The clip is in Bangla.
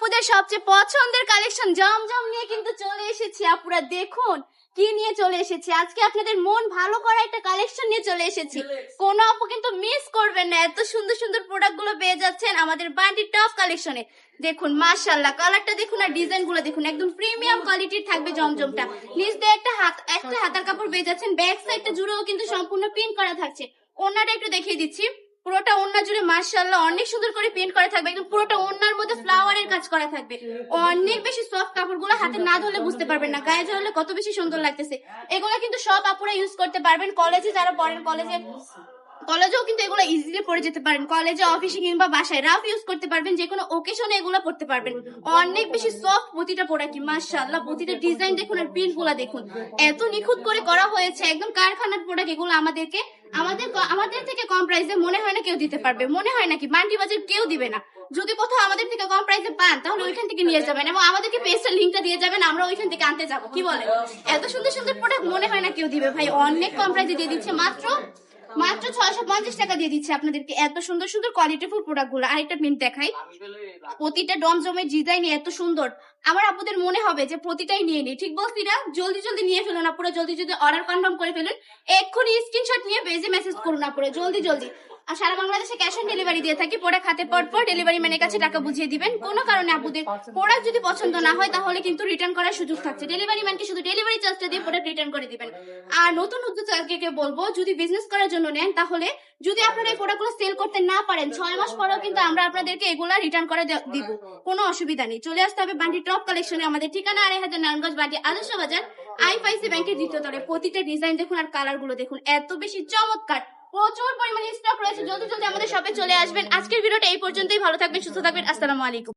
আপুদের সবচেয়ে পছন্দের কালেকশন জমজম নিয়ে কিন্তু চলে এসেছি। আপুরা দেখুন কি নিয়ে চলে এসেছি, আজকে আপনাদের মন ভালো করা একটা কালেকশন নিয়ে চলে এসেছি। কোন আপু কিন্তু মিস করবেন না, এত সুন্দর সুন্দর প্রোডাক্ট গুলো পেয়ে যাচ্ছেন আমাদের বান্টি টপ কালেকশনে। দেখুন মাশাআল্লাহ, কালারটা দেখুন আর ডিজাইন গুলো দেখুন, একদম প্রিমিয়াম কোয়ালিটির থাকবে জমজমটা। নিচ দিয়ে একটা হাতার কাপড় পেয়ে যাচ্ছেন, ব্যাক সাইডটা জুড়েও কিন্তু সম্পূর্ণ প্রিন্ট করা থাকছে। ওড়নাটা একটু দেখিয়ে দিচ্ছি, পুরোটা ওড়না জুড়ে মাশাআল্লাহ অনেক সুন্দর করে প্রিন্ট করা থাকবে, একদম পুরোটা ওড়নার মধ্যে ফ্লাওয়ারের কাজ করা থাকবে। অনেক বেশি সফট, কাপড়গুলো হাতে না ধরলে বুঝতে পারবেন না, গায়ে ধরলে কত বেশি সুন্দর লাগতেছে। এগুলো কিন্তু সব আপুরা ইউজ করতে পারবেন, কলেজে যারা পড়েন কলেজেও কিন্তু এগুলো ইজিলি পরে যেতে পারেন, কলেজে অফিসে কিংবা বাসায় রাফ ইউজ করতে পারবেন, যে কোনো ওকেশনে এগুলো পড়তে পারবেন। অনেক বেশি সফট প্রতিটা প্রোডাক্ট, মাশাআল্লাহ প্রতিটা ডিজাইন দেখুন আর প্রিন্ট গুলা দেখুন, এত নিখুঁত করে করা হয়েছে, একদম কারখানার প্রোডাক্ট। এগুলো আমাদের থেকে কম প্রাইসে মনে হয় না কেউ দিতে পারবে, মনে হয় নাকি বান্টি বাজার কেউ দিবে না। যদি কোথাও আমাদের থেকে কম প্রাইসে পান তাহলে ওইখান থেকে নিয়ে যাবেন এবং আমাদেরকে পেজের লিংকটা দিয়ে যাবেন, আমরা ওইখান থেকে আনতে যাবো। কি বলে, এত সুন্দর সুন্দর প্রোডাক্ট মনে হয় না কেউ দিবে ভাই, অনেক কম প্রাইসে দিয়ে দিচ্ছে, মাত্র 650 টাকা দিয়ে দিচ্ছে আপনাদেরকে এত সুন্দর সুন্দর কোয়ালিটিফুল প্রোডাক্ট গুলো। আরেকটা প্রিন্ট দেখাই, প্রতিটা জমজমের ডিজাইন এত সুন্দর, আমার আপুদের মনে হবে যে প্রতিটাই নিয়ে নিই। ঠিক বলছি না? জলদি জলদি নিয়ে ফেলুন আপুরা, জলদি জলদি অর্ডার কনফার্ম করে ফেলুন, এক্ষুনি স্ক্রিনশট নিয়ে পেজে মেসেজ করুন আপুরা, জলদি জলদি। আর সারা বাংলাদেশে ক্যাশ অন ডেলিভারি দিয়ে থাকি, প্রোডাক্ট হাতে পর ডেলিভারি ম্যানের কাছে টাকা বুঝিয়ে দিবেন। কোনো কারণে আপুদের প্রোডাক্ট যদি পছন্দ না হয় তাহলে কিন্তু রিটার্ন করার সুযোগ থাকছে, ডেলিভারি ম্যানকে শুধু ডেলিভারি চার্জটা দিয়ে প্রোডাক্ট রিটার্ন করে দিবেন। আর নতুন উদ্যোক্তাকে বলবো, যদি বিজনেস করার জন্য নেন তাহলে যদি আপনারা এই প্রোডাক্টগুলো সেল করতে না পারেন 6 মাস পরেও কিন্তু আমরা আপনাদেরকে এগুলা রিটার্ন করে দিব, কোনো অসুবিধা নেই। চলে আসতে হবে বান্টি টপ কালেকশনে, আমাদের ঠিকানা 2500 নারায়ণগঞ্জ বান্টি আদর্শ বাজার, আইএফআইসি ব্যাংকের দ্বিতীয় তলায়। প্রতিটা ডিজাইন দেখুন আর কালার গুলো দেখুন, এত বেশি চমৎকার, প্রচুর পরিমাণে স্টক রয়েছে, জলদি জলদি আমাদের শপে চলে আসবেন। আজকের ভিডিওটা এই পর্যন্তই, ভালো থাকবেন, সুস্থ থাকবেন, আসসালামু আলাইকুম।